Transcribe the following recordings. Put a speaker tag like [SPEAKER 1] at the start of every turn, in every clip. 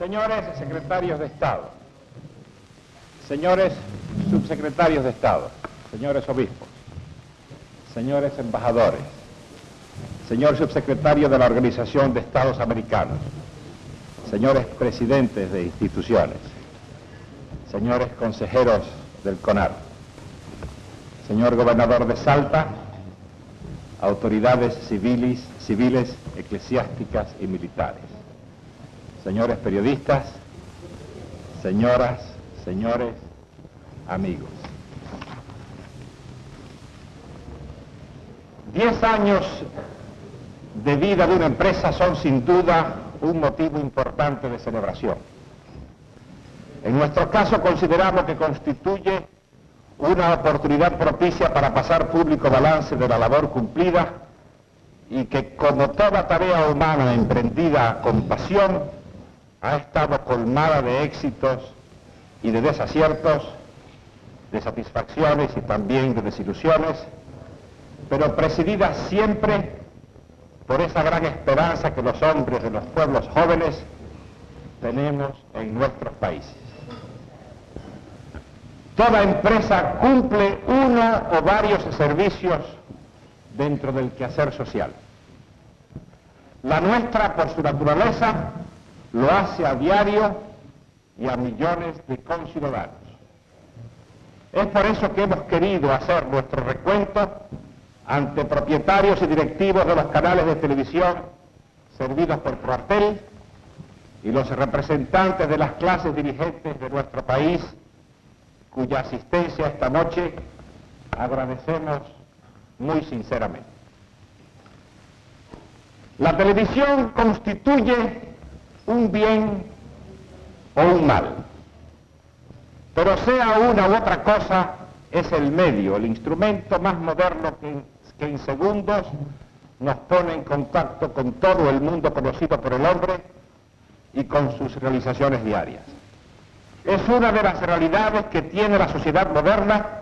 [SPEAKER 1] Señores secretarios de Estado, señores subsecretarios de Estado, señores obispos, señores embajadores, señor subsecretario de la Organización de Estados Americanos, señores presidentes de instituciones, señores consejeros del CONAR, señor gobernador de Salta, autoridades civiles, eclesiásticas y militares, señores periodistas, señoras, señores, amigos. 10 años de vida de una empresa son sin duda un motivo importante de celebración. En nuestro caso consideramos que constituye una oportunidad propicia para pasar público balance de la labor cumplida y que, como toda tarea humana emprendida con pasión, ha estado colmada de éxitos y de desaciertos, de satisfacciones y también de desilusiones, pero presidida siempre por esa gran esperanza que los hombres de los pueblos jóvenes tenemos en nuestros países. Toda empresa cumple uno o varios servicios dentro del quehacer social. La nuestra, por su naturaleza, lo hace a diario y a millones de conciudadanos. Es por eso que hemos querido hacer nuestro recuento ante propietarios y directivos de los canales de televisión servidos por Proartel y los representantes de las clases dirigentes de nuestro país, cuya asistencia esta noche agradecemos muy sinceramente. La televisión constituye un bien o un mal, pero sea una u otra cosa, es el medio, el instrumento más moderno que en segundos nos pone en contacto con todo el mundo conocido por el hombre y con sus realizaciones diarias. Es una de las realidades que tiene la sociedad moderna,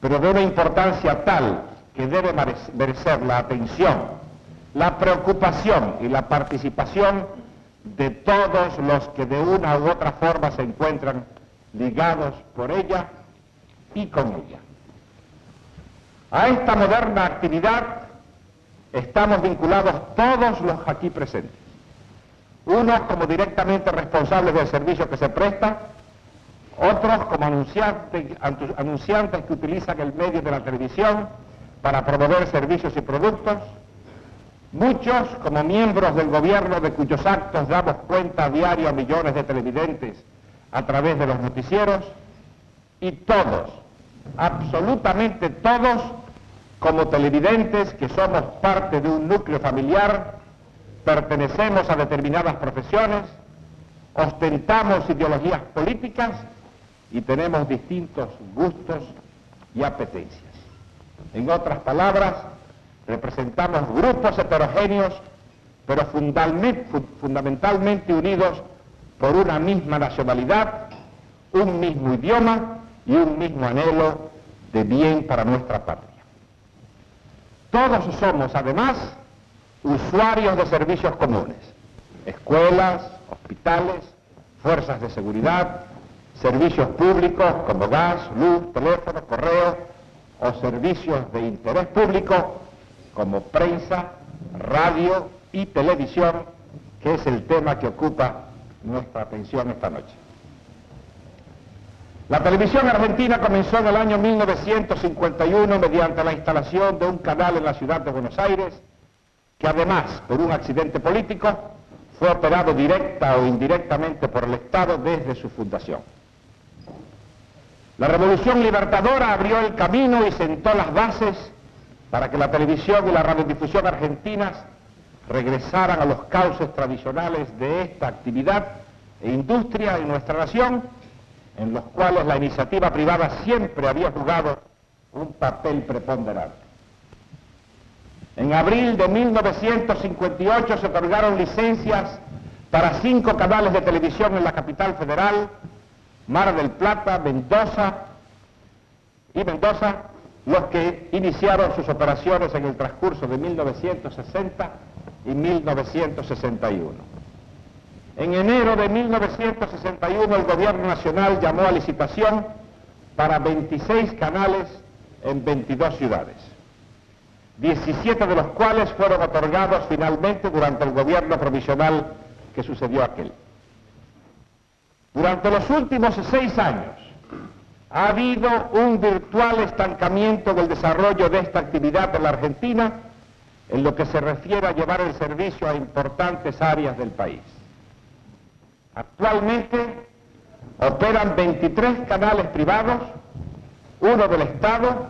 [SPEAKER 1] pero de una importancia tal que debe merecer la atención, la preocupación y la participación de todos los que de una u otra forma se encuentran ligados por ella y con ella. A esta moderna actividad estamos vinculados todos los aquí presentes, unos como directamente responsables del servicio que se presta, otros como anunciantes que utilizan el medio de la televisión para promover servicios y productos, muchos como miembros del gobierno de cuyos actos damos cuenta a diario a millones de televidentes a través de los noticieros, y todos, absolutamente todos, como televidentes que somos parte de un núcleo familiar, pertenecemos a determinadas profesiones, ostentamos ideologías políticas y tenemos distintos gustos y apetencias. En otras palabras, representamos grupos heterogéneos, pero fundamentalmente unidos por una misma nacionalidad, un mismo idioma y un mismo anhelo de bien para nuestra patria. Todos somos, además, usuarios de servicios comunes: escuelas, hospitales, fuerzas de seguridad, servicios públicos como gas, luz, teléfono, correo, o servicios de interés público como prensa, radio y televisión, que es el tema que ocupa nuestra atención esta noche. La televisión argentina comenzó en el año 1951 mediante la instalación de un canal en la ciudad de Buenos Aires, que además, por un accidente político, fue operado directa o indirectamente por el Estado desde su fundación. La Revolución Libertadora abrió el camino y sentó las bases para que la televisión y la radiodifusión argentinas regresaran a los cauces tradicionales de esta actividad e industria en nuestra nación, en los cuales la iniciativa privada siempre había jugado un papel preponderante. En abril de 1958 se otorgaron licencias para 5 canales de televisión en la capital federal, Mar del Plata, Mendoza, los que iniciaron sus operaciones en el transcurso de 1960 y 1961. En enero de 1961 el gobierno nacional llamó a licitación para 26 canales en 22 ciudades, 17 de los cuales fueron otorgados finalmente durante el gobierno provisional que sucedió a aquel. Durante los últimos 6 años ha habido un virtual estancamiento del desarrollo de esta actividad en la Argentina en lo que se refiere a llevar el servicio a importantes áreas del país. Actualmente operan 23 canales privados, 1 del Estado,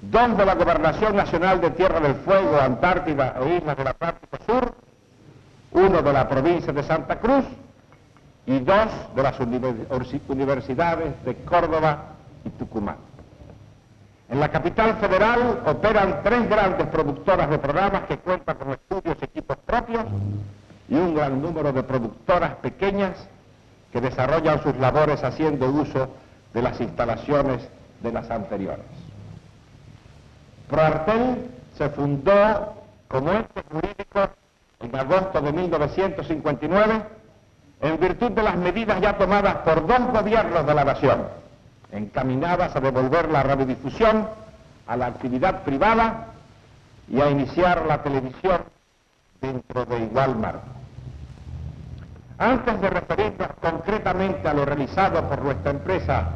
[SPEAKER 1] 2 de la Gobernación Nacional de Tierra del Fuego, Antártida e Islas del Atlántico Sur, 1 de la provincia de Santa Cruz y 2 de las universidades de Córdoba y Tucumán. En la capital federal operan 3 grandes productoras de programas que cuentan con estudios y equipos propios y un gran número de productoras pequeñas que desarrollan sus labores haciendo uso de las instalaciones de las anteriores. Proartel se fundó como ente jurídico en agosto de 1959 en virtud de las medidas ya tomadas por 2 gobiernos de la nación, encaminadas a devolver la radiodifusión a la actividad privada y a iniciar la televisión dentro de igual marco. Antes de referirnos concretamente a lo realizado por nuestra empresa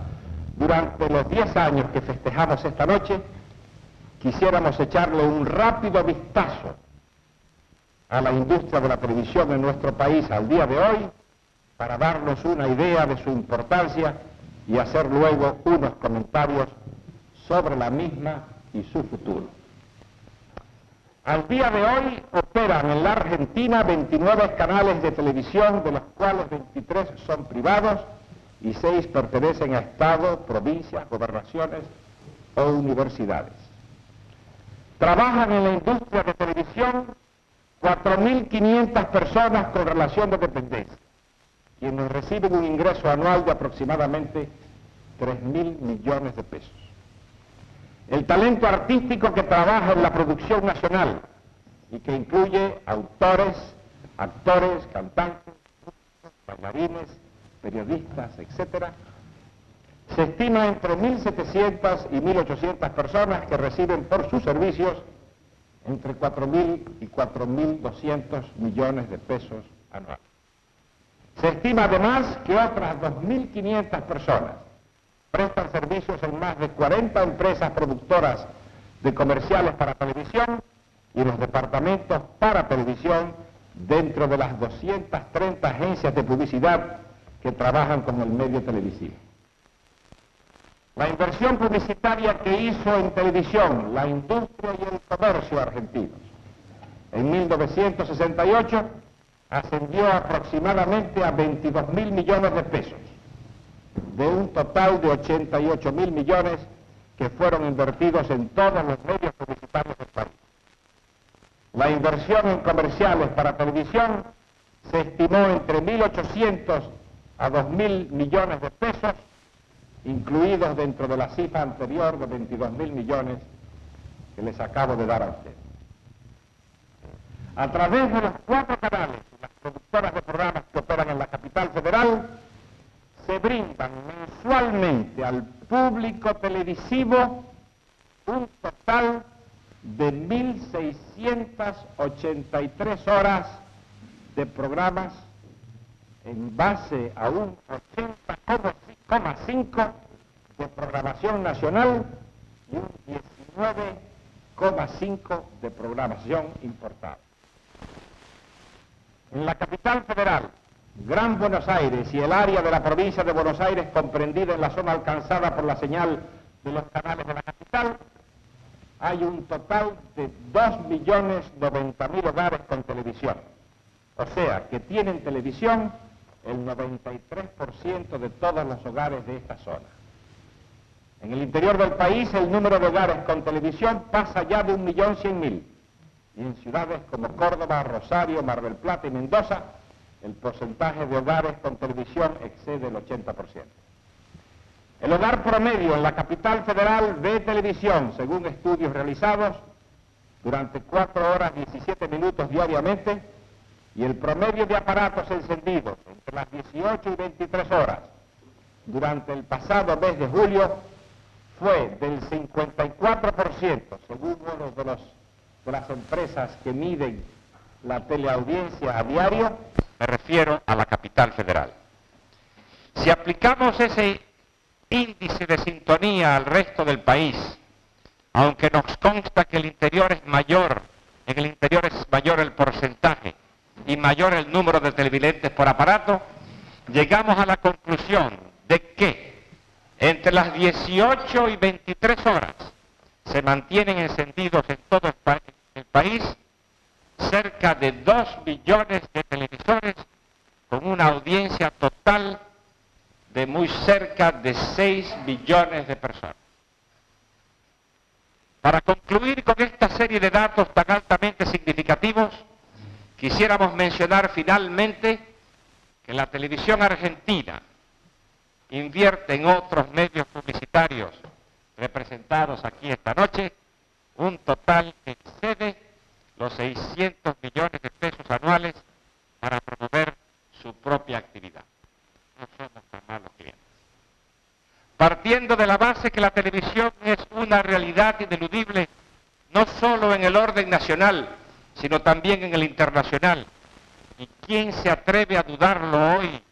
[SPEAKER 1] durante los 10 años que festejamos esta noche, quisiéramos echarle un rápido vistazo a la industria de la televisión en nuestro país al día de hoy para darnos una idea de su importancia y hacer luego unos comentarios sobre la misma y su futuro. Al día de hoy operan en la Argentina 29 canales de televisión, de los cuales 23 son privados y 6 pertenecen a Estado, provincias, gobernaciones o universidades. Trabajan en la industria de televisión 4.500 personas con relación de dependencia, quienes reciben un ingreso anual de aproximadamente 3.000 millones de pesos. El talento artístico que trabaja en la producción nacional y que incluye autores, actores, cantantes, bailarines, periodistas, etc., se estima entre 1.700 y 1.800 personas que reciben por sus servicios entre 4.000 y 4.200 millones de pesos anuales. Se estima además que otras 2.500 personas prestan servicios en más de 40 empresas productoras de comerciales para televisión y en los departamentos para televisión dentro de las 230 agencias de publicidad que trabajan con el medio televisivo. La inversión publicitaria que hizo en televisión la industria y el comercio argentinos en 1968 ascendió aproximadamente a 22.000 millones de pesos, de un total de 88.000 millones que fueron invertidos en todos los medios publicitarios del país. La inversión en comerciales para televisión se estimó entre 1.800 a 2.000 millones de pesos, incluidos dentro de la cifra anterior de 22.000 millones que les acabo de dar a ustedes. A través de los 4 canales y las productoras de programas que operan en la capital federal, se brindan mensualmente al público televisivo un total de 1.683 horas de programas en base a un 80,5 de programación nacional y un 19,5 de programación importada. En la capital federal, Gran Buenos Aires y el área de la provincia de Buenos Aires comprendida en la zona alcanzada por la señal de los canales de la capital, hay un total de 2.090.000 hogares con televisión. O sea, que tienen televisión el 93% de todos los hogares de esta zona. En el interior del país el número de hogares con televisión pasa ya de 1.100.000 y en ciudades como Córdoba, Rosario, Mar del Plata y Mendoza el porcentaje de hogares con televisión excede el 80%. El hogar promedio en la capital federal ve televisión, según estudios realizados, durante 4 horas 17 minutos diariamente y el promedio de aparatos encendidos entre las 18 y 23 horas durante el pasado mes de julio fue del 54%, según uno de las empresas que miden la teleaudiencia a diario, me refiero a la capital federal. Si aplicamos ese índice de sintonía al resto del país, aunque nos consta que el interior es mayor, en el interior es mayor el porcentaje y mayor el número de televidentes por aparato, llegamos a la conclusión de que entre las 18 y 23 horas se mantienen encendidos en todo el país cerca de 2 millones de televisores con una audiencia total de muy cerca de 6 millones de personas. Para concluir con esta serie de datos tan altamente significativos, quisiéramos mencionar finalmente que la televisión argentina invierte en otros medios publicitarios representados aquí esta noche un total que excede los 600 millones de pesos anuales para promover su propia actividad. No somos tan malos clientes. Partiendo de la base que la televisión es una realidad ineludible, no solo en el orden nacional, sino también en el internacional. ¿Y quién se atreve a dudarlo hoy,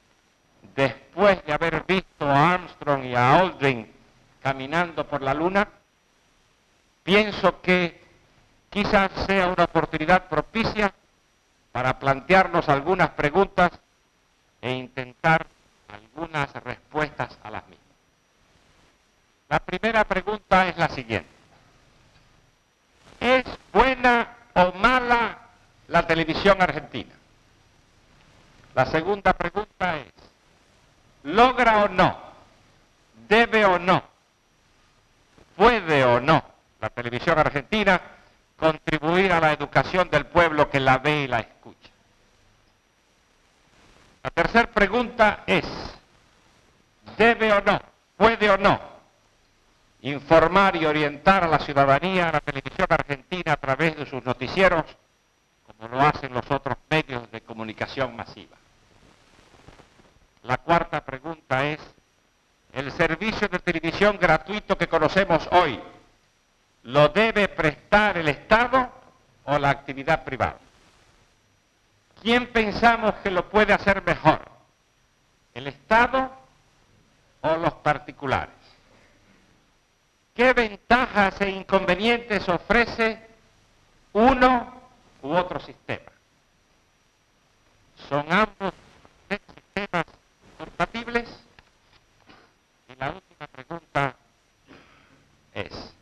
[SPEAKER 1] después de haber visto a Armstrong y a Aldrin caminando por la Luna? Pienso que quizás sea una oportunidad propicia para plantearnos algunas preguntas e intentar algunas respuestas a las mismas. La primera pregunta es la siguiente. ¿Es buena o mala la televisión argentina? La segunda pregunta es, ¿logra o no? ¿Debe o no? ¿Puede o no la televisión argentina contribuir a la educación del pueblo que la ve y la escucha? La tercera pregunta es, ¿debe o no? ¿Puede o no informar y orientar a la ciudadanía a la televisión argentina a través de sus noticieros, como lo hacen los otros medios de comunicación masiva? La cuarta pregunta es, ¿el servicio de televisión gratuito que conocemos hoy lo debe prestar el Estado o la actividad privada? ¿Quién pensamos que lo puede hacer mejor? ¿El Estado o los particulares? ¿Qué ventajas e inconvenientes ofrece uno u otro sistema? ¿Son ambos sistemas compatibles? Y la última pregunta es,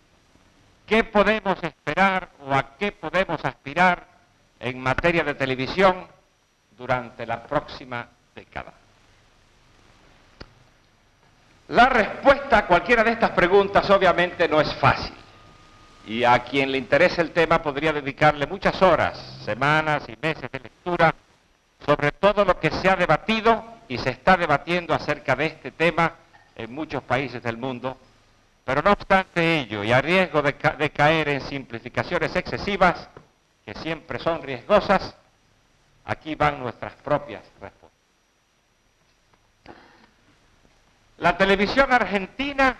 [SPEAKER 1] ¿qué podemos esperar o a qué podemos aspirar en materia de televisión durante la próxima década? La respuesta a cualquiera de estas preguntas obviamente no es fácil, y a quien le interese el tema podría dedicarle muchas horas, semanas y meses de lectura sobre todo lo que se ha debatido y se está debatiendo acerca de este tema en muchos países del mundo, pero no obstante ello, y a riesgo de caer en simplificaciones excesivas, que siempre son riesgosas, aquí van nuestras propias respuestas. La televisión argentina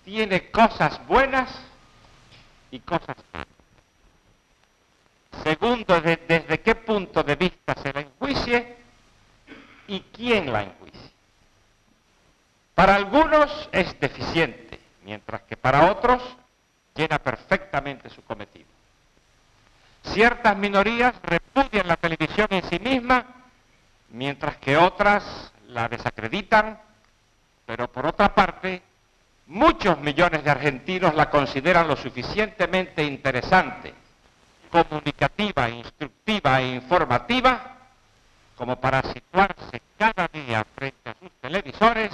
[SPEAKER 1] tiene cosas buenas y cosas malas. Segundo, desde qué punto de vista se la enjuicie y quién la enjuicie. Para algunos es deficiente, mientras que para otros llena perfectamente su cometido. Ciertas minorías repudian la televisión en sí misma, mientras que otras la desacreditan, pero por otra parte, muchos millones de argentinos la consideran lo suficientemente interesante, comunicativa, instructiva e informativa, como para situarse cada día frente a sus televisores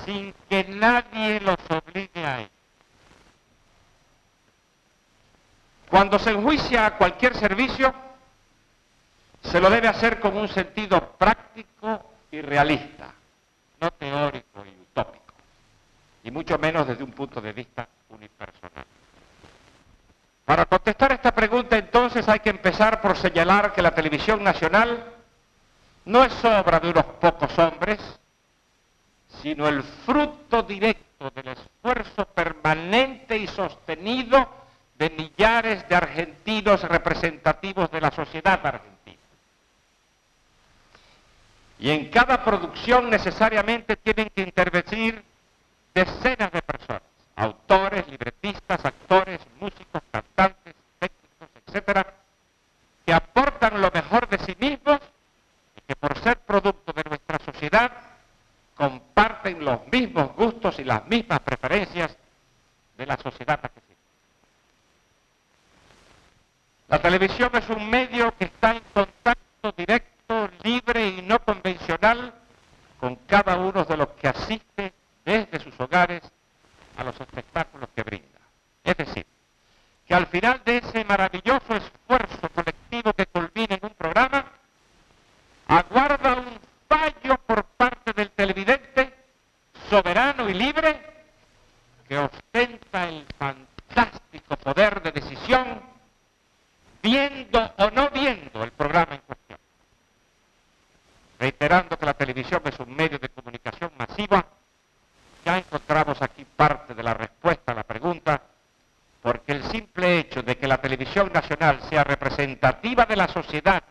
[SPEAKER 1] sin que nadie los obligue a ello. Cuando se enjuicia a cualquier servicio, se lo debe hacer con un sentido práctico y realista, no teórico y utópico, y mucho menos desde un punto de vista unipersonal. Para contestar esta pregunta, entonces, entonces hay que empezar por señalar que la televisión nacional no es obra de unos pocos hombres, sino el fruto directo del esfuerzo permanente y sostenido de millares de argentinos representativos de la sociedad argentina. Y en cada producción necesariamente tienen que intervenir decenas de personas, autores, libretistas, actores, músicos, cantantes, técnicos, etcétera, que aportan lo mejor de sí mismos y que por ser producto de nuestra sociedad comparten los mismos gustos y las mismas preferencias de la sociedad argentina. La televisión es un medio que está en contacto directo, libre y no convencional con cada uno de los que asiste desde sus hogares a los espectáculos que brinda. Es decir, que al final de ese maravilloso esfuerzo colectivo que culmina en un programa, aguarda un fallo por parte del televidente soberano y libre que ostenta el fantástico poder de decisión, viendo o no viendo el programa en cuestión. Reiterando que la televisión es un medio de comunicación masiva, ya encontramos aquí parte de la respuesta a la pregunta, porque el simple hecho de que la televisión nacional sea representativa de la sociedad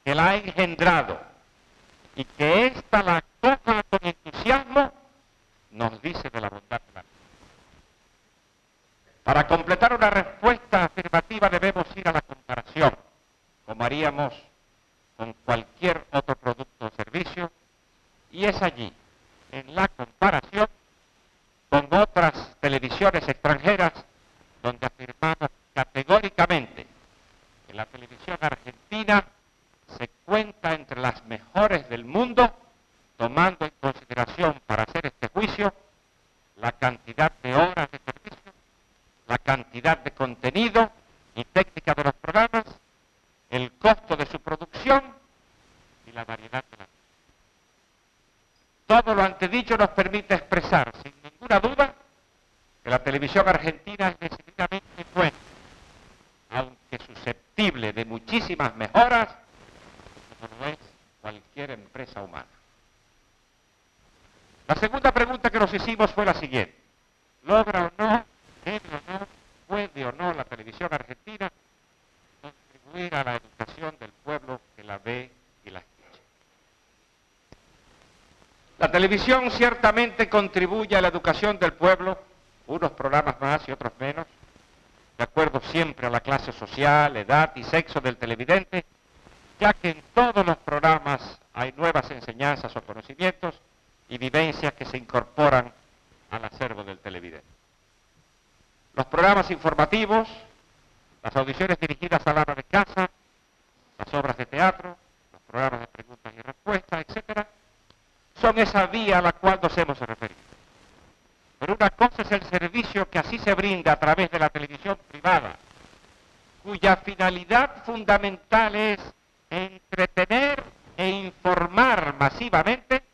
[SPEAKER 1] que la ha engendrado y que ésta la acoja con entusiasmo, nos dice de la bondad de la vida. Para completar una respuesta afirmativa debemos ir a la comparación, como haríamos con cualquier otro producto o servicio, y es allí, en la comparación con otras televisiones extranjeras, donde afirmamos categóricamente que la televisión argentina se cuenta entre las mejores del mundo, tomando en consideración para hacer este juicio la cantidad de horas de servicio, la cantidad de contenido y técnica de los programas, el costo de su producción y la variedad de la... Todo lo antedicho nos permite expresar sin ninguna duda que la televisión argentina es decididamente buena, aunque susceptible de muchísimas mejoras, como lo es cualquier empresa humana. La segunda pregunta que nos hicimos fue la siguiente: ¿logra o no, debe o no, puede o no la televisión argentina contribuir a la educación del pueblo que la ve y la escucha? La televisión ciertamente contribuye a la educación del pueblo, unos programas más y otros menos, de acuerdo siempre a la clase social, edad y sexo del televidente, ya que en todos los programas hay nuevas enseñanzas o conocimientos y vivencias que se incorporan al acervo del televidente. Los programas informativos, las audiciones dirigidas al ama de casa, las obras de teatro, los programas de preguntas y respuestas, etc., son esa vía a la cual nos hemos referido. Pero una cosa es el servicio que así se brinda a través de la televisión privada, cuya finalidad fundamental es entretener e informar masivamente,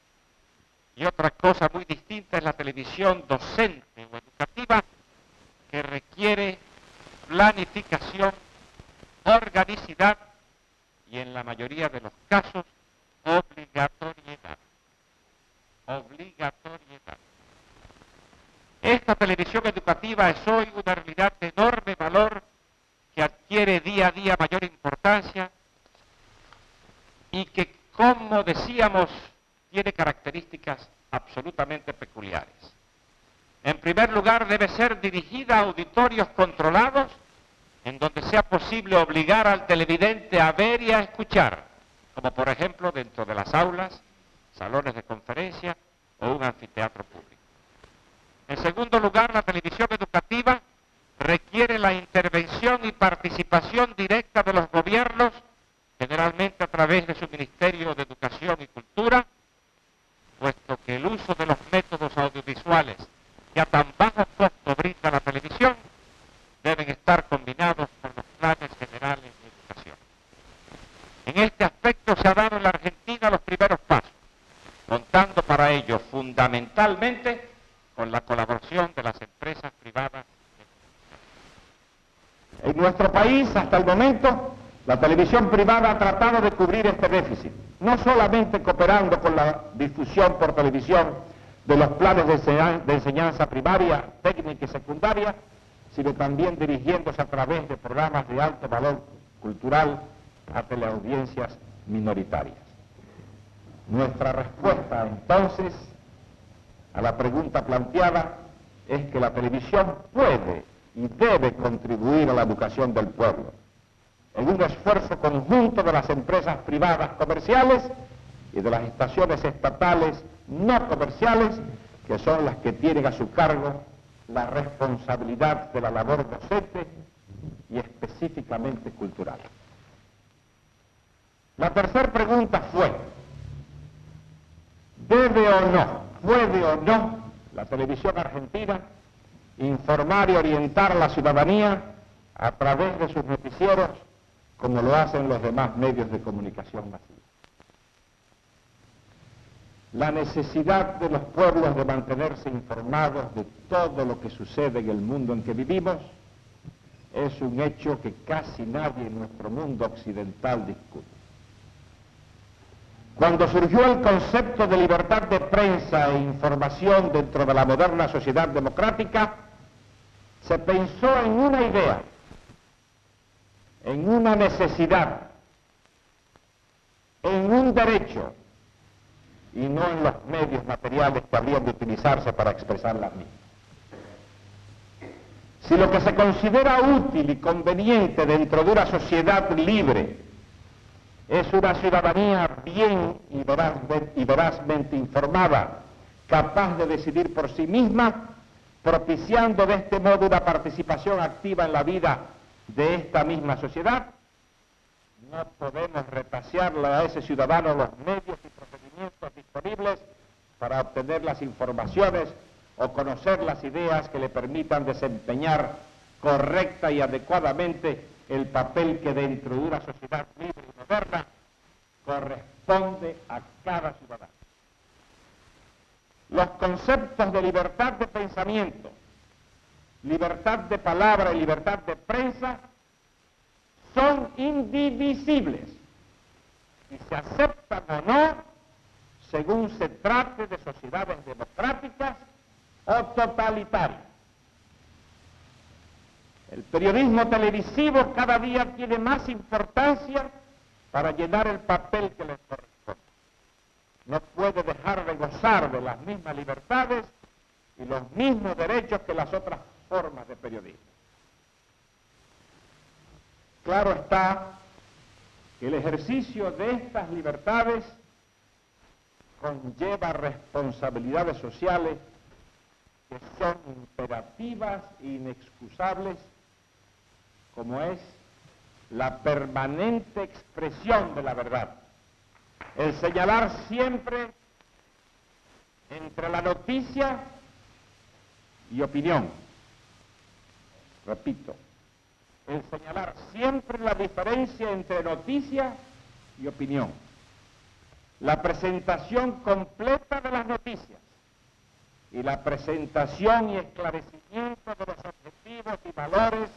[SPEAKER 1] y otra cosa muy distinta es la televisión docente o educativa, que requiere planificación, organicidad y en la mayoría de los casos obligatoriedad. Esta televisión educativa es hoy una realidad de enorme valor que adquiere día a día mayor importancia y que, como decíamos, tiene características absolutamente peculiares. En primer lugar, debe ser dirigida a auditorios controlados, en donde sea posible obligar al televidente a ver y a escuchar, como por ejemplo dentro de las aulas, salones de conferencia o un anfiteatro público. En segundo lugar, la televisión educativa requiere la intervención y participación directa de los gobiernos, generalmente a través de su Ministerio de Educación y Cultura, puesto que el uso de los métodos audiovisuales que a tan bajo costo brinda la televisión deben estar combinados con los planes generales de educación. En este aspecto se ha dado en la Argentina los primeros pasos, contando para ello fundamentalmente con la colaboración de las empresas privadas. En nuestro país, hasta el momento, la televisión privada ha tratado de cubrir este déficit, no solamente cooperando con la difusión por televisión de los planes de enseñanza primaria, técnica y secundaria, sino también dirigiéndose a través de programas de alto valor cultural a teleaudiencias minoritarias. Nuestra respuesta, entonces, a la pregunta planteada es que la televisión puede y debe contribuir a la educación del pueblo, en un esfuerzo conjunto de las empresas privadas comerciales y de las estaciones estatales no comerciales, que son las que tienen a su cargo la responsabilidad de la labor docente y específicamente cultural. La tercera pregunta fue, ¿debe o no, puede o no la televisión argentina informar y orientar a la ciudadanía a través de sus noticieros como lo hacen los demás medios de comunicación masiva? La necesidad de los pueblos de mantenerse informados de todo lo que sucede en el mundo en que vivimos es un hecho que casi nadie en nuestro mundo occidental discute. Cuando surgió el concepto de libertad de prensa e información dentro de la moderna sociedad democrática, se pensó en una idea, en una necesidad, en un derecho, y no en los medios materiales que habrían de utilizarse para expresar las mismas. Si lo que se considera útil y conveniente dentro de una sociedad libre es una ciudadanía bien y verazmente informada, capaz de decidir por sí misma, propiciando de este modo una participación activa en la vida de esta misma sociedad, no podemos retasearle a ese ciudadano los medios y procedimientos disponibles para obtener las informaciones o conocer las ideas que le permitan desempeñar correcta y adecuadamente el papel que dentro de una sociedad libre y moderna corresponde a cada ciudadano. Los conceptos de libertad de pensamiento, libertad de palabra y libertad de prensa son indivisibles y se aceptan o no según se trate de sociedades democráticas o totalitarias. El periodismo televisivo cada día tiene más importancia para llenar el papel que le corresponde. No puede dejar de gozar de las mismas libertades y los mismos derechos que las otras formas de periodismo. Claro está que el ejercicio de estas libertades conlleva responsabilidades sociales que son imperativas e inexcusables, como es la permanente expresión de la verdad, el señalar siempre entre la noticia y opinión. Repito, el señalar siempre la diferencia entre noticia y opinión. La presentación completa de las noticias y la presentación y esclarecimiento de los objetivos y valores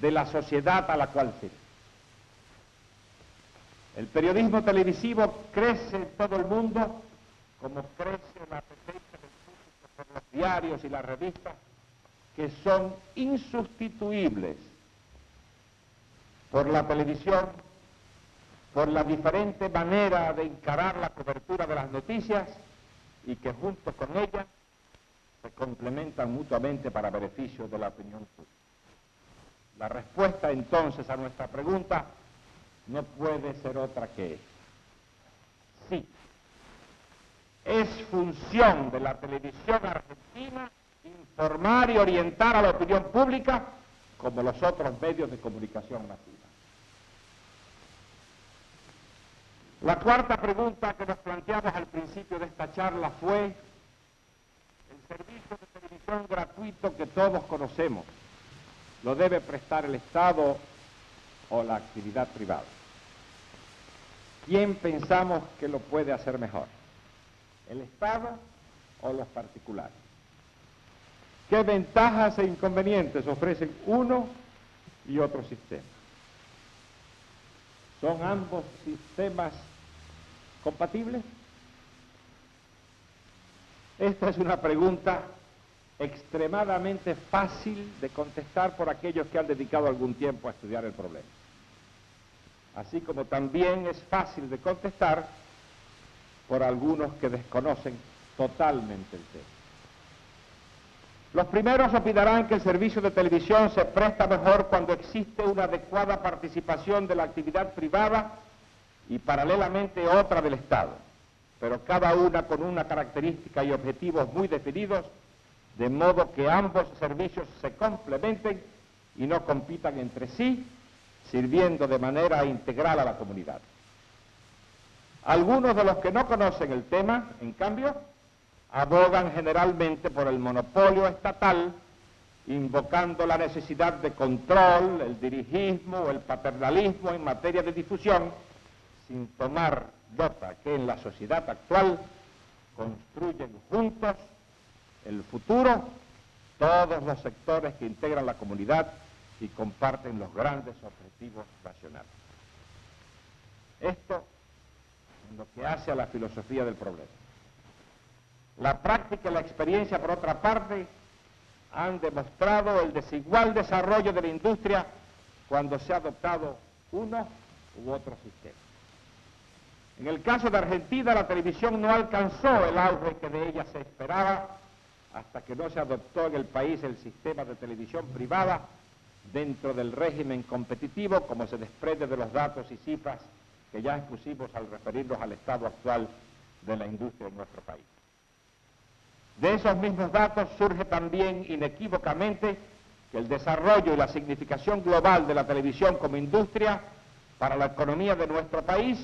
[SPEAKER 1] de la sociedad a la cual sirve. El periodismo televisivo crece en todo el mundo como crece la apetencia del público por los diarios y las revistas, que son insustituibles por la televisión, por la diferente manera de encarar la cobertura de las noticias y que junto con ella se complementan mutuamente para beneficio de la opinión pública. La respuesta entonces a nuestra pregunta no puede ser otra que esta. Sí, es función de la televisión argentina informar y orientar a la opinión pública como los otros medios de comunicación masiva. La cuarta pregunta que nos planteamos al principio de esta charla fue el servicio de televisión gratuito que todos conocemos. ¿Lo debe prestar el Estado o la actividad privada? ¿Quién pensamos que lo puede hacer mejor? ¿El Estado o los particulares? ¿Qué ventajas e inconvenientes ofrecen uno y otro sistema. ¿Son ambos sistemas compatibles? Esta es una pregunta extremadamente fácil de contestar por aquellos que han dedicado algún tiempo a estudiar el problema. Así como también es fácil de contestar por algunos que desconocen totalmente el tema. Los primeros opinarán que el servicio de televisión se presta mejor cuando existe una adecuada participación de la actividad privada y paralelamente otra del Estado, pero cada una con una característica y objetivos muy definidos, de modo que ambos servicios se complementen y no compitan entre sí, sirviendo de manera integral a la comunidad. Algunos de los que no conocen el tema, en cambio, abogan generalmente por el monopolio estatal, invocando la necesidad de control, el dirigismo o el paternalismo en materia de difusión, sin tomar nota que en la sociedad actual construyen juntos el futuro todos los sectores que integran la comunidad y comparten los grandes objetivos nacionales. Esto en lo que hace a la filosofía del problema. La práctica y la experiencia, por otra parte, han demostrado el desigual desarrollo de la industria cuando se ha adoptado uno u otro sistema. En el caso de Argentina, la televisión no alcanzó el auge que de ella se esperaba hasta que no se adoptó en el país el sistema de televisión privada dentro del régimen competitivo, como se desprende de los datos y cifras que ya expusimos al referirnos al estado actual de la industria en nuestro país. De esos mismos datos surge también inequívocamente que el desarrollo y la significación global de la televisión como industria para la economía de nuestro país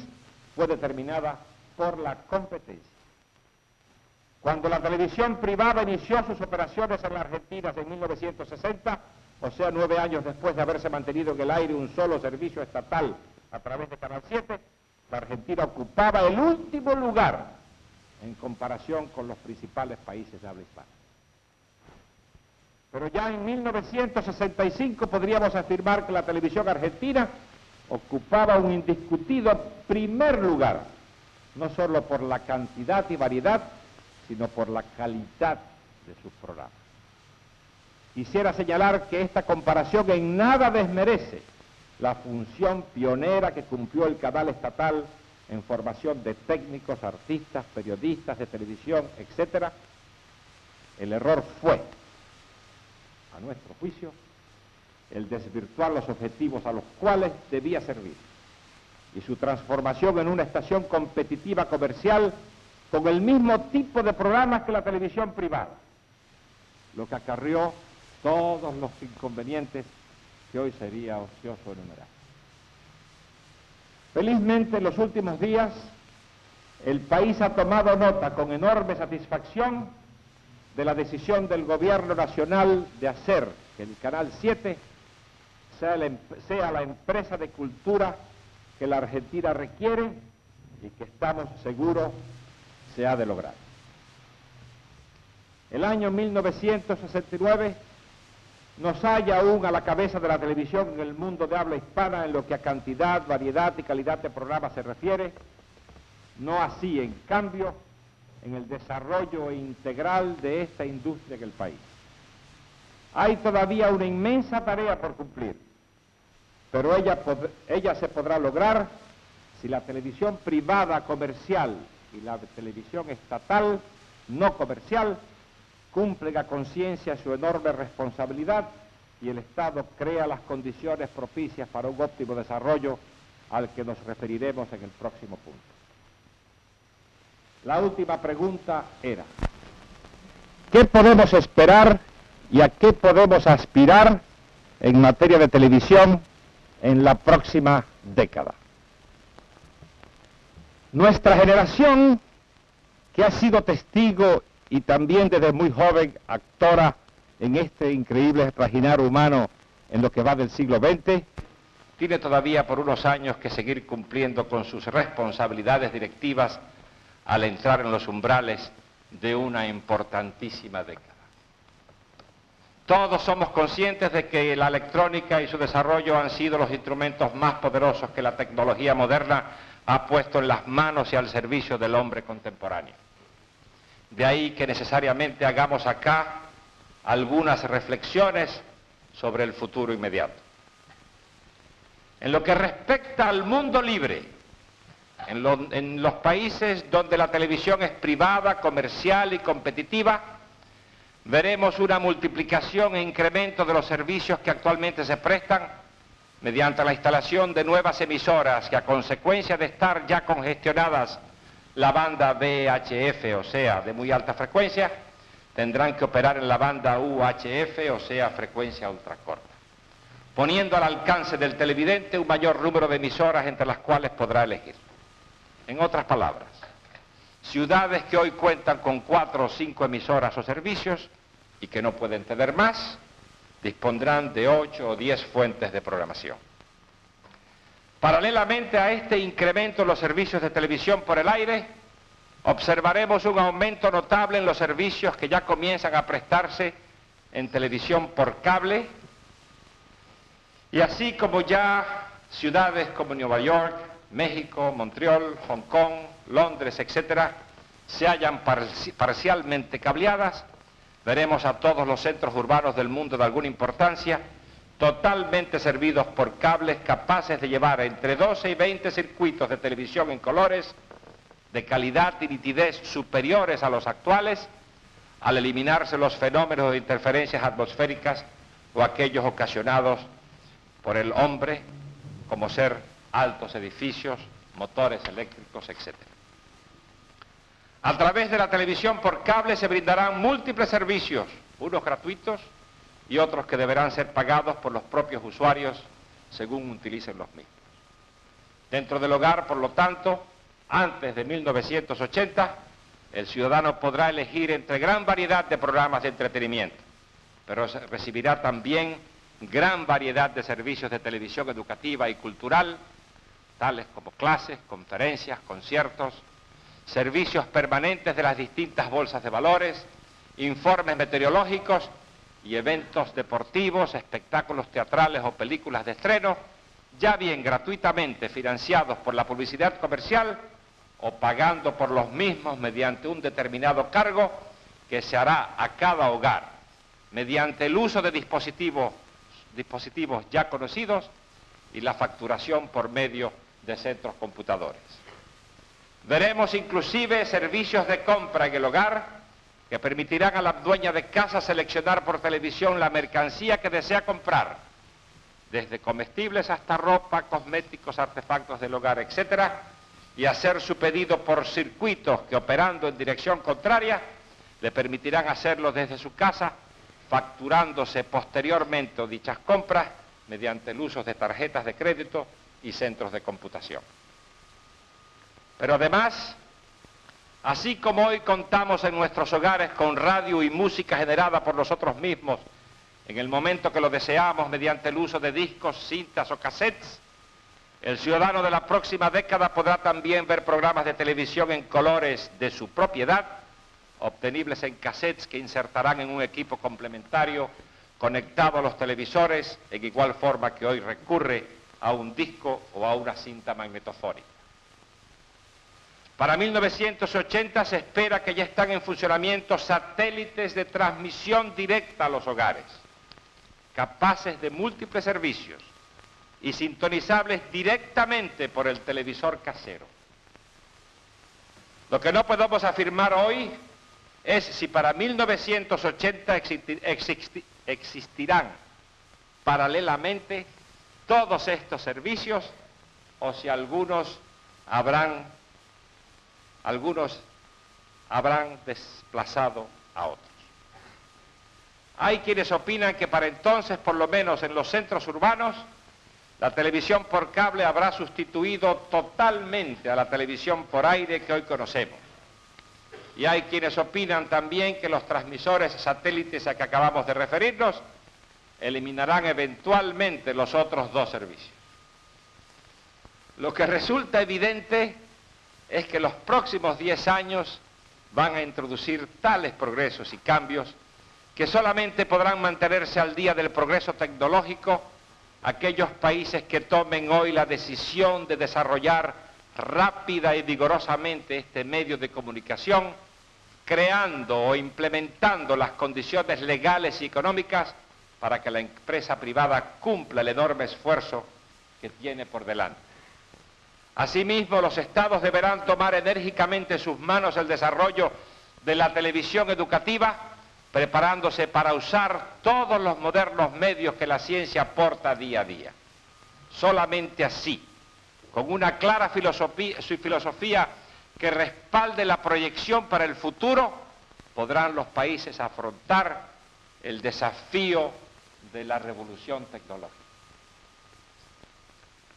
[SPEAKER 1] fue determinada por la competencia. Cuando la televisión privada inició sus operaciones en la Argentina en 1960, o sea, 9 años después de haberse mantenido en el aire un solo servicio estatal a través de Canal 7, la Argentina ocupaba el último lugar en comparación con los principales países de habla hispana. Pero ya en 1965 podríamos afirmar que la televisión argentina ocupaba un indiscutido primer lugar, no solo por la cantidad y variedad, sino por la calidad de sus programas. Quisiera señalar que esta comparación en nada desmerece la función pionera que cumplió el canal estatal en formación de técnicos, artistas, periodistas de televisión, etc. El error fue, a nuestro juicio, el desvirtuar los objetivos a los cuales debía servir y su transformación en una estación competitiva comercial con el mismo tipo de programas que la televisión privada, lo que acarreó todos los inconvenientes que hoy sería ocioso enumerar. Felizmente, en los últimos días, el país ha tomado nota con enorme satisfacción de la decisión del gobierno nacional de hacer que el Canal 7 sea la empresa de cultura que la Argentina requiere y que estamos seguros se ha de lograr. El año 1969 nos halla aún a la cabeza de la televisión en el mundo de habla hispana en lo que a cantidad, variedad y calidad de programas se refiere, no así, en cambio, en el desarrollo integral de esta industria en el país. Hay todavía una inmensa tarea por cumplir, pero ella se podrá lograr si la televisión privada comercial y la televisión estatal no comercial cumplen a conciencia su enorme responsabilidad y el Estado crea las condiciones propicias para un óptimo desarrollo al que nos referiremos en el próximo punto. La última pregunta era, ¿qué podemos esperar y a qué podemos aspirar en materia de televisión en la próxima década? Nuestra generación, que ha sido testigo y también desde muy joven actora en este increíble trajinar humano en lo que va del siglo XX, tiene todavía por unos años que seguir cumpliendo con sus responsabilidades directivas al entrar en los umbrales de una importantísima década.
[SPEAKER 2] Todos somos conscientes de que la electrónica y su desarrollo han sido los instrumentos más poderosos que la tecnología moderna ha puesto en las manos y al servicio del hombre contemporáneo. De ahí que necesariamente hagamos acá algunas reflexiones sobre el futuro inmediato. En lo que respecta al mundo libre, en los países donde la televisión es privada, comercial y competitiva, veremos una multiplicación e incremento de los servicios que actualmente se prestan mediante la instalación de nuevas emisoras que, a consecuencia de estar ya congestionadas la banda VHF, o sea, de muy alta frecuencia, tendrán que operar en la banda UHF, o sea, frecuencia ultracorta, poniendo al alcance del televidente un mayor número de emisoras entre las cuales podrá elegir. En otras palabras, ciudades que hoy cuentan con 4 o 5 emisoras o servicios y que no pueden tener más, dispondrán de 8 o 10 fuentes de programación. Paralelamente a este incremento en los servicios de televisión por el aire, observaremos un aumento notable en los servicios que ya comienzan a prestarse en televisión por cable, y así como ya ciudades como Nueva York, México, Montreal, Hong Kong, Londres, etcétera, se hallan parcialmente cableadas, veremos a todos los centros urbanos del mundo de alguna importancia totalmente servidos por cables capaces de llevar entre 12 y 20 circuitos de televisión en colores de calidad y nitidez superiores a los actuales, al eliminarse los fenómenos de interferencias atmosféricas o aquellos ocasionados por el hombre, como ser altos edificios, motores eléctricos, etc. A través de la televisión por cable se brindarán múltiples servicios, unos gratuitos y otros que deberán ser pagados por los propios usuarios según utilicen los mismos. Dentro del hogar, por lo tanto, antes de 1980, el ciudadano podrá elegir entre gran variedad de programas de entretenimiento, pero recibirá también gran variedad de servicios de televisión educativa y cultural, tales como clases, conferencias, conciertos, servicios permanentes de las distintas bolsas de valores, informes meteorológicos y eventos deportivos, espectáculos teatrales o películas de estreno, ya bien gratuitamente financiados por la publicidad comercial o pagando por los mismos mediante un determinado cargo que se hará a cada hogar mediante el uso de dispositivos ya conocidos y la facturación por medio de centros computadores. Veremos inclusive servicios de compra en el hogar que permitirán a la dueña de casa seleccionar por televisión la mercancía que desea comprar, desde comestibles hasta ropa, cosméticos, artefactos del hogar, etc., y hacer su pedido por circuitos que, operando en dirección contraria, le permitirán hacerlo desde su casa, facturándose posteriormente dichas compras mediante el uso de tarjetas de crédito y centros de computación. Pero además, así como hoy contamos en nuestros hogares con radio y música generada por nosotros mismos en el momento que lo deseamos mediante el uso de discos, cintas o cassettes, el ciudadano de la próxima década podrá también ver programas de televisión en colores de su propiedad, obtenibles en cassettes que insertarán en un equipo complementario conectado a los televisores, en igual forma que hoy recurre a un disco o a una cinta magnetofónica. Para 1980 se espera que ya están en funcionamiento satélites de transmisión directa a los hogares, capaces de múltiples servicios y sintonizables directamente por el televisor casero. Lo que no podemos afirmar hoy es si para 1980 existirán paralelamente todos estos servicios o si algunos habrán desplazado a otros. Hay quienes opinan que para entonces, por lo menos en los centros urbanos, la televisión por cable habrá sustituido totalmente a la televisión por aire que hoy conocemos. Y hay quienes opinan también que los transmisores satélites a que acabamos de referirnos eliminarán eventualmente los otros dos servicios. Lo que resulta evidente es que los próximos 10 años van a introducir tales progresos y cambios que solamente podrán mantenerse al día del progreso tecnológico aquellos países que tomen hoy la decisión de desarrollar rápida y vigorosamente este medio de comunicación, creando o implementando las condiciones legales y económicas para que la empresa privada cumpla el enorme esfuerzo que tiene por delante. Asimismo, los Estados deberán tomar enérgicamente en sus manos el desarrollo de la televisión educativa, preparándose para usar todos los modernos medios que la ciencia aporta día a día. Solamente así, con una clara filosofía que respalde la proyección para el futuro, podrán los países afrontar el desafío de la revolución tecnológica.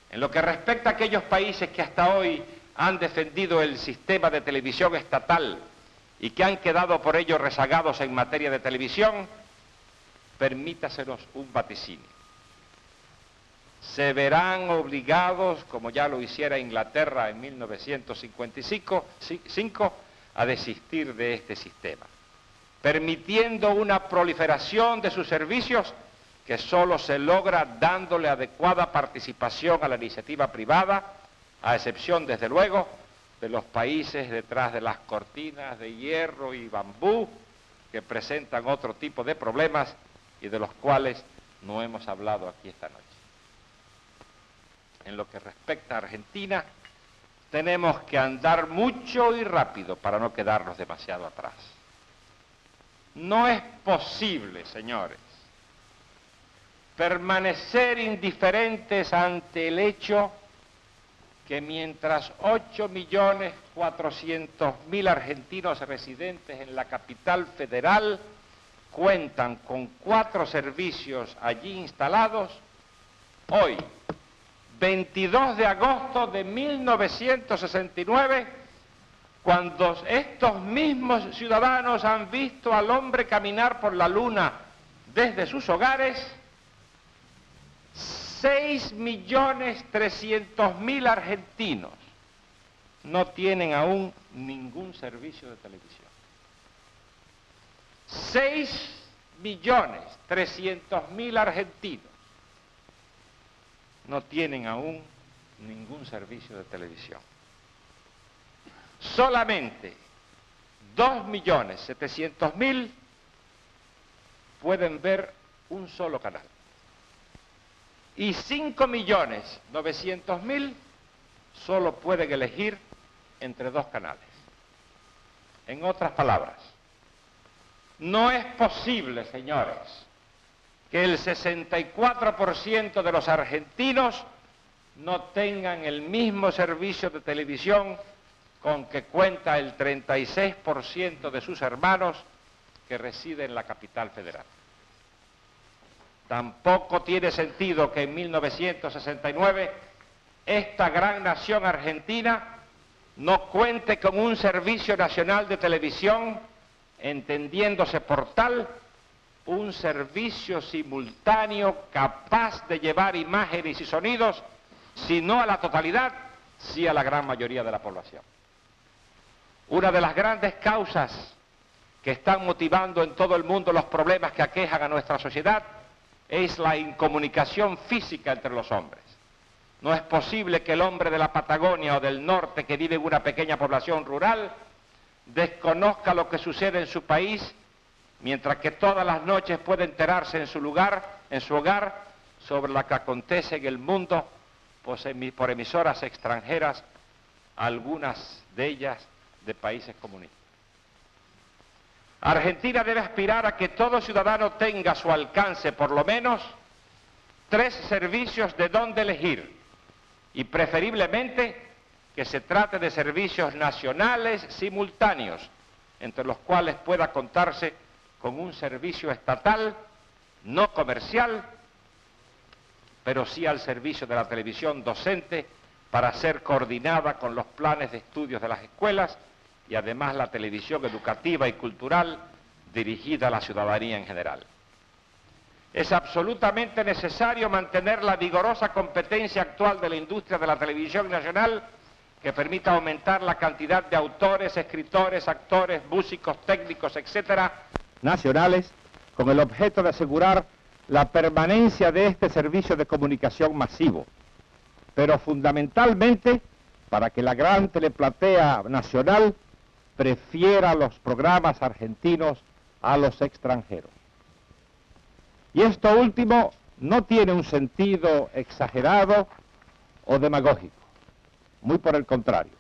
[SPEAKER 2] En lo que respecta a aquellos países que hasta hoy han defendido el sistema de televisión estatal y que han quedado por ello rezagados en materia de televisión, permítasenos un vaticinio. Se verán obligados, como ya lo hiciera Inglaterra en 1955, a desistir de este sistema, permitiendo una proliferación de sus servicios que solo se logra dándole adecuada participación a la iniciativa privada, a excepción, desde luego, de los países detrás de las cortinas de hierro y bambú que presentan otro tipo de problemas y de los cuales no hemos hablado aquí esta noche. En lo que respecta a Argentina, tenemos que andar mucho y rápido para no quedarnos demasiado atrás. No es posible, señores, permanecer indiferentes ante el hecho que mientras 8.400.000 argentinos residentes en la capital federal cuentan con 4 servicios allí instalados, hoy, 22 de agosto de 1969, cuando estos mismos ciudadanos han visto al hombre caminar por la luna desde sus hogares, 6.300.000 argentinos no tienen aún ningún servicio de televisión. 6.300.000 argentinos no tienen aún ningún servicio de televisión. Solamente 2.700.000 pueden ver un solo canal. Y 5.900.000 solo pueden elegir entre 2 canales. En otras palabras, no es posible, señores, que el 64% de los argentinos no tengan el mismo servicio de televisión con que cuenta el 36% de sus hermanos que residen en la capital federal. Tampoco tiene sentido que en 1969 esta gran nación argentina no cuente con un servicio nacional de televisión, entendiéndose por tal un servicio simultáneo capaz de llevar imágenes y sonidos, si no a la totalidad, sí a la gran mayoría de la población. Una de las grandes causas que están motivando en todo el mundo los problemas que aquejan a nuestra sociedad es la incomunicación física entre los hombres. No es posible que el hombre de la Patagonia o del norte que vive en una pequeña población rural desconozca lo que sucede en su país, mientras que todas las noches puede enterarse en su hogar, sobre lo que acontece en el mundo por emisoras extranjeras, algunas de ellas de países comunistas. Argentina debe aspirar a que todo ciudadano tenga a su alcance por lo menos 3 servicios de donde elegir, y preferiblemente que se trate de servicios nacionales simultáneos, entre los cuales pueda contarse con un servicio estatal, no comercial, pero sí al servicio de la televisión docente para ser coordinada con los planes de estudios de las escuelas, y además la televisión educativa y cultural dirigida a la ciudadanía en general. Es absolutamente necesario mantener la vigorosa competencia actual de la industria de la televisión nacional, que permita aumentar la cantidad de autores, escritores, actores, músicos, técnicos, etcétera, nacionales,
[SPEAKER 1] con el objeto de asegurar la permanencia de este servicio de comunicación masivo, pero fundamentalmente para que la gran teleplatea nacional prefiera los programas argentinos a los extranjeros. Y esto último no tiene un sentido exagerado o demagógico, muy por el contrario.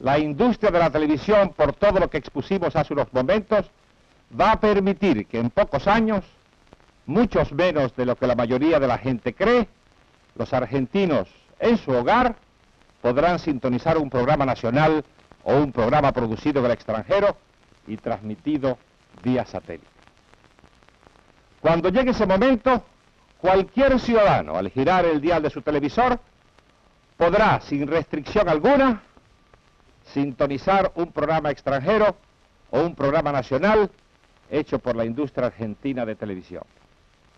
[SPEAKER 1] La industria de la televisión, por todo lo que expusimos hace unos momentos, va a permitir que en pocos años, muchos menos de lo que la mayoría de la gente cree, los argentinos en su hogar podrán sintonizar un programa nacional o un programa producido en el extranjero y transmitido vía satélite. Cuando llegue ese momento, cualquier ciudadano, al girar el dial de su televisor, podrá, sin restricción alguna, sintonizar un programa extranjero o un programa nacional hecho por la industria argentina de televisión.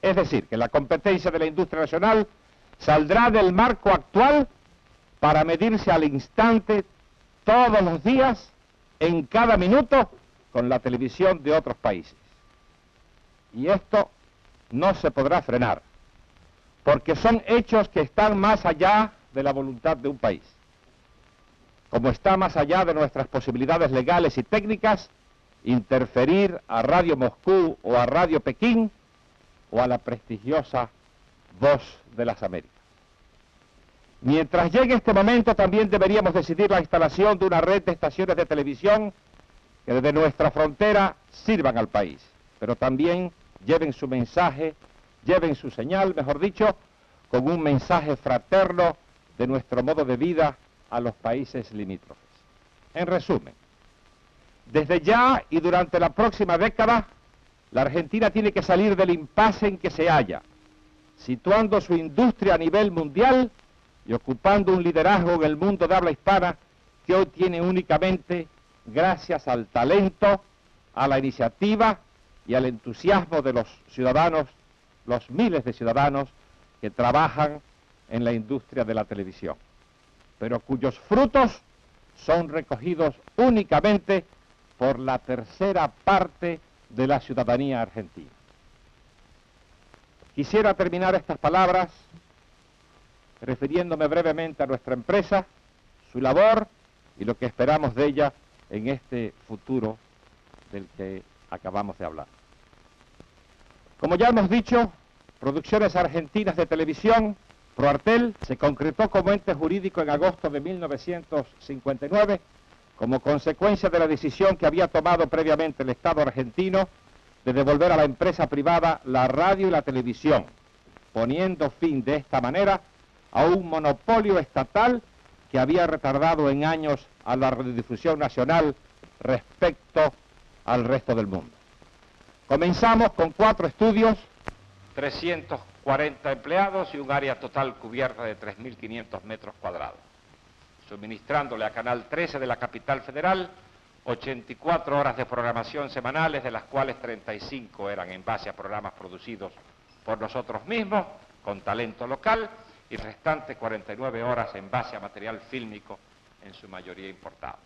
[SPEAKER 1] Es decir, que la competencia de la industria nacional saldrá del marco actual para medirse al instante, todos los días, en cada minuto, con la televisión de otros países. Y esto no se podrá frenar, porque son hechos que están más allá de la voluntad de un país. Como está más allá de nuestras posibilidades legales y técnicas, interferir a Radio Moscú o a Radio Pekín o a la prestigiosa Voz de las Américas. Mientras llegue este momento, también deberíamos decidir la instalación de una red de estaciones de televisión que desde nuestra frontera sirvan al país, pero también lleven su mensaje, lleven su señal, mejor dicho, con un mensaje fraterno de nuestro modo de vida a los países limítrofes. En resumen, desde ya y durante la próxima década, la Argentina tiene que salir del impasse en que se halla, situando su industria a nivel mundial y ocupando un liderazgo en el mundo de habla hispana que hoy tiene únicamente gracias al talento, a la iniciativa y al entusiasmo de los ciudadanos, los miles de ciudadanos que trabajan en la industria de la televisión, pero cuyos frutos son recogidos únicamente por la tercera parte de la ciudadanía argentina. Quisiera terminar estas palabras refiriéndome brevemente a nuestra empresa, su labor y lo que esperamos de ella en este futuro del que acabamos de hablar. Como ya hemos dicho, Producciones Argentinas de Televisión, Proartel, se concretó como ente jurídico en agosto de 1959 como consecuencia de la decisión que había tomado previamente el Estado argentino de devolver a la empresa privada la radio y la televisión, poniendo fin de esta manera a un monopolio estatal que había retardado en años a la radiodifusión nacional respecto al resto del mundo. Comenzamos con 4 estudios,
[SPEAKER 2] 340 empleados y un área total cubierta de 3.500 metros cuadrados, suministrándole a Canal 13 de la capital federal 84 horas de programación semanales, de las cuales 35 eran en base a programas producidos por nosotros mismos, con talento local, y restantes 49 horas en base a material fílmico, en su mayoría importado.